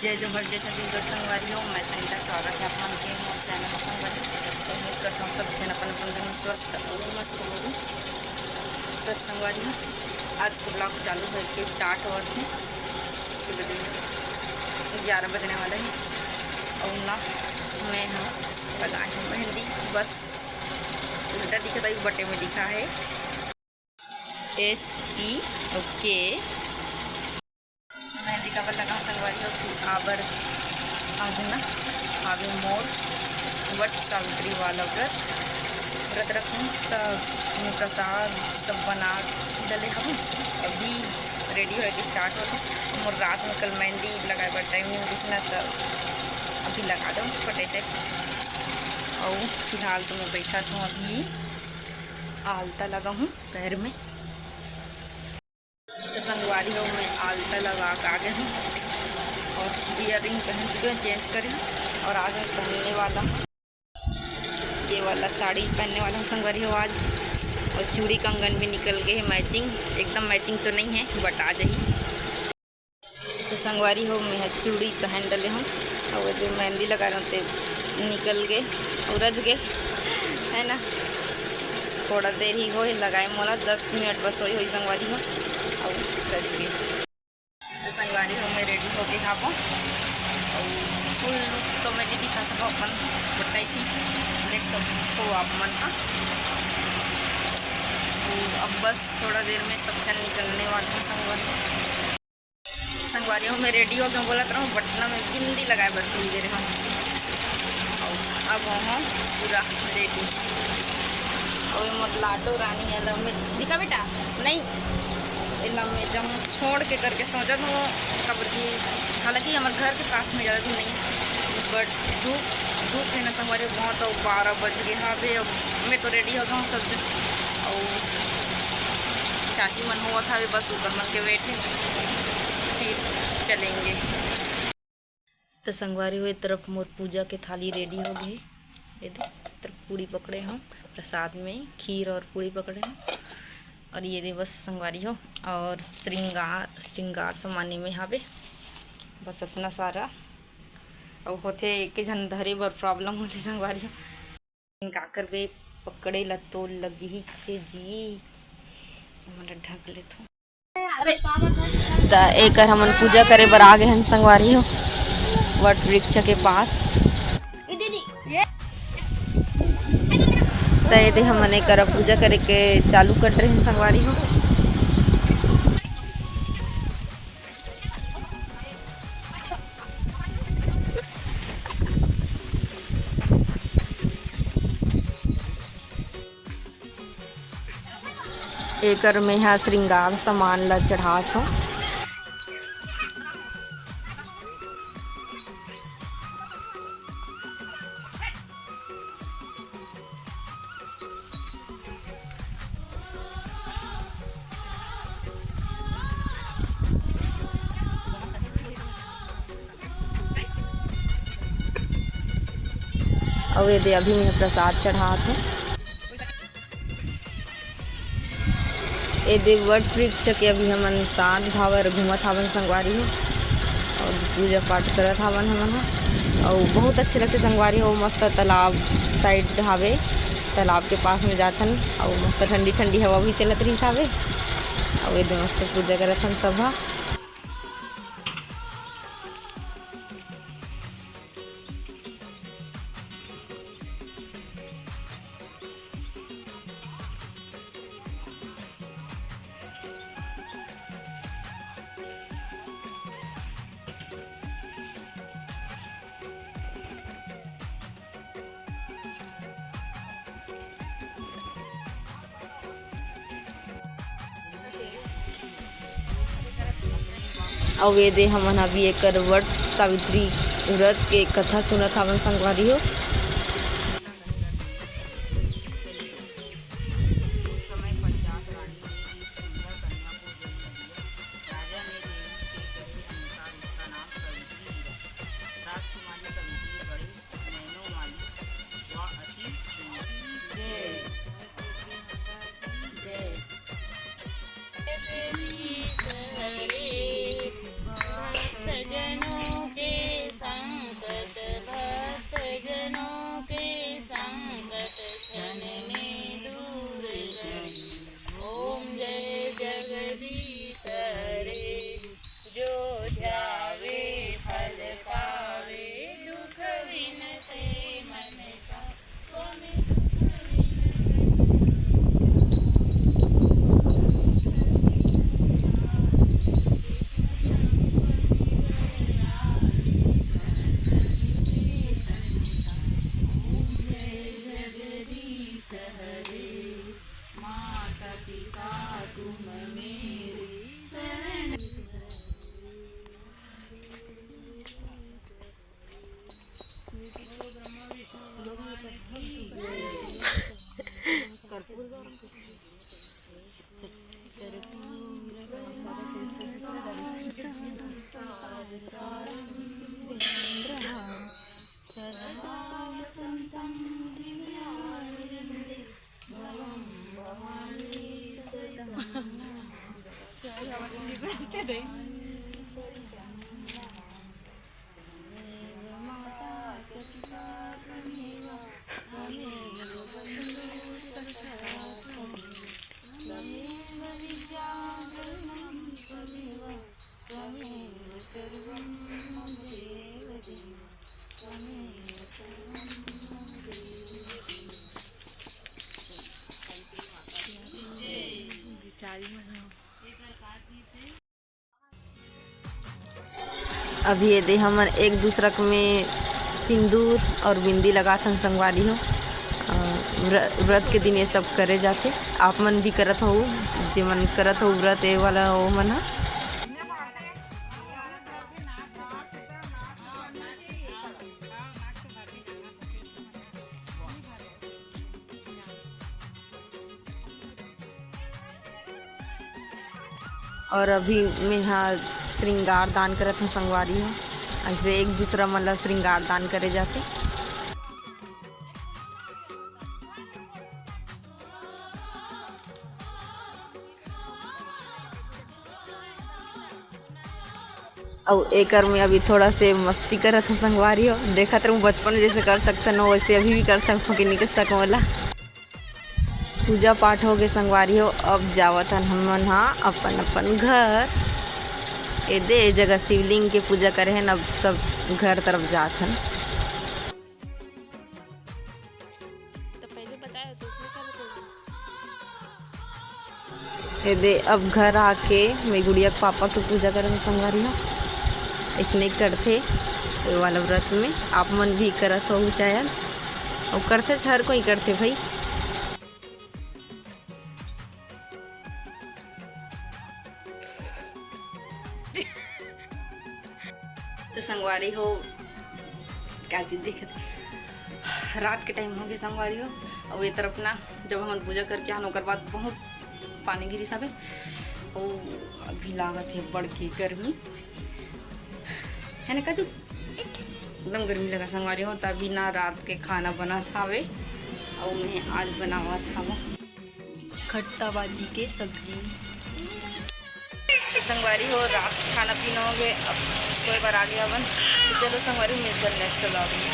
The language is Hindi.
जय जोहर जय छत्तीसगढ़ संगवारी हो। मैं संगीता, स्वागत है आप के मोर चैनल में संगवारी। तो उम्मीद करता हूँ सब जन अपन अपन दिन स्वस्थ और मस्त हो। तो संगवारी हो, आज का ब्लॉग चालू है कि स्टार्ट हुआ थे कि बजे 11 बजने वाला है। और ना मैं हूँ लगाई हूँ मेहंदी, बस उल्टा दिखा था, बटे में दिखा है SP ओके। मेहंदी का लगा संगवारी हो कि आबर आज ना आगे मोर वट सावित्री वाला व्रत रखें। तब प्रसाद सब बना डले हम अभी रेडी हो के स्टार्ट हो रहा। मोर रात में कल मेहंदी लगाए पर टाइम नहीं होती ना, तब अभी लगा दो छोटे से। और फिलहाल तो मैं बैठा था, अभी आलता लगा हूँ पैर में। तो संगवारी हो, मैं आलता लगा के आ गए हूँ और बियर रिंग पहन चुके हैं, चेंज करें। और आज मैं पहनने वाला हूँ ये वाला साड़ी पहनने वाला हूँ संगवारी हो आज। और चूड़ी कंगन भी निकल गए हैं मैचिंग, एकदम मैचिंग तो नहीं है बट आ जाइए। तो संगवारी हो, मैं चूड़ी पहन डले हूँ और जो मेहंदी लगा रहे थे निकल गए उरझ गए है ना। थोड़ा देर ही हो लगाए, मोला 10 मिनट बस हुई संगवारी हो और रच गई। तो संगवारी हो, मैं रेडी हो गई हाँ और फुल लुक तो मैं नहीं दिखा सको अपन, बट ऐसी देख सको आप मन का। अब बस थोड़ा देर में सब जन निकलने वाले हैं संगवारी हो। मैं रेडी हो गया, बोला रहा हूँ बटना में बिंदी लगाए बर भूल गए हम। अब हम पूरा रेडी और मोर लाडो रानी है में दिखा बेटा नहीं इला में जब छोड़ के करके सोचत हूँ खबर की। हालांकि हमारे घर के पास में ज़्यादा दूर नहीं, बट धूप है ना संगवारी बहुत। और 12 बज गए हाँ भे। मैं तो रेडी हो गया हूँ सब और चाची मन हुआ था बस ऊपर मन के वेट है, फिर चलेंगे। तो संगवारी हुए तरफ मोर पूजा के थाली रेडी हो गई। ये देख तरफ पूड़ी पकड़े हूँ, प्रसाद में खीर और पूड़ी पकड़े हूँ। और ये दे बस संगवारी हो और श्रृंगार सामान्य में हावे बस इतना सारा। और होते एक जन धरे बर प्रॉब्लम होती संगवारी हो। का करबे पकड़े ला तो लगी ही जी हमारा ढक ले तो। अरे एक हमन पूजा करे बर आ गए हैं संगवारी हो वट वृक्ष के पास। तो हमने कर पूजा करे के चालू कर रहे हैं संगवारी हो। एकर में यहाँ श्रृंगार सामान ला चढ़ात हो। और ये दे अभी मैं प्रसाद चढ़ात हूँ। ये दे वट वृक्ष के अभी हमन साथ भावर घूमत हावन संगवारी हो और पूजा पाठ करत हावन हमन। और बहुत अच्छे लगते संगवारी हो। मस्त तालाब साइड हावे, तालाब के पास में जाथन और मस्त ठंडी ठंडी हवा भी चलत रही हावे। और ये मस्त पूजा करत हन सब। और वे दे हमन अभी एक वट सावित्री व्रत के कथा सुनत हवन संगवारी हो। अभी ये दे हमन एक दूसरा में सिंदूर और बिंदी लगाथन संगवारी हो। व्रत के दिन ये सब करे जाते। आप मन भी करत हो, जे मन करत हो व्रत ए वाला हो मन हा। और अभी मैं यहाँ श्रृंगार दान करत हूँ संगवारी हो। ऐसे एक दूसरा मतलब श्रृंगार दान करे जाते। और एकर में अभी थोड़ा से मस्ती करत हूँ संगवारी हो। देखत रहूँ बचपन जैसे कर सकते हो वैसे अभी भी कर सकते हो कि नहीं कर सको वाला। पूजा पाठ हो गए संगवारी हो। अब जावत हन हमन हाँ अपन अपन घर। ए दे जगह शिवलिंग के पूजा करे हैं। अब सब घर तरफ जात हन। ए दे अब घर आके मैं गुड़िया के पापा के पूजा करे संगवारी हो। इसने करते ये वाला व्रत में आप मन भी करत हो शायद, और करते हर कोई करते भाई। तो संगवारी हो क्या चीज देखते रात के टाइम हो गए संगवारी हो। और ये तरफ ना जब हम पूजा करके आन ओकर बाद बहुत पानी गिरी सब और अभी लागत है बड़ की गर्मी है ना काजू। एकदम गर्मी लगा संगवारी हो। तभी ना रात के खाना बना थावे और मैं आज बनावा था खट्टा बाजी के सब्जी। संगवारी हो रात खाना पीना हो गए। अब सोए बार आ गया अपन। तो चलो संगवारी मिलकर नेक्स्ट ब्लॉग में।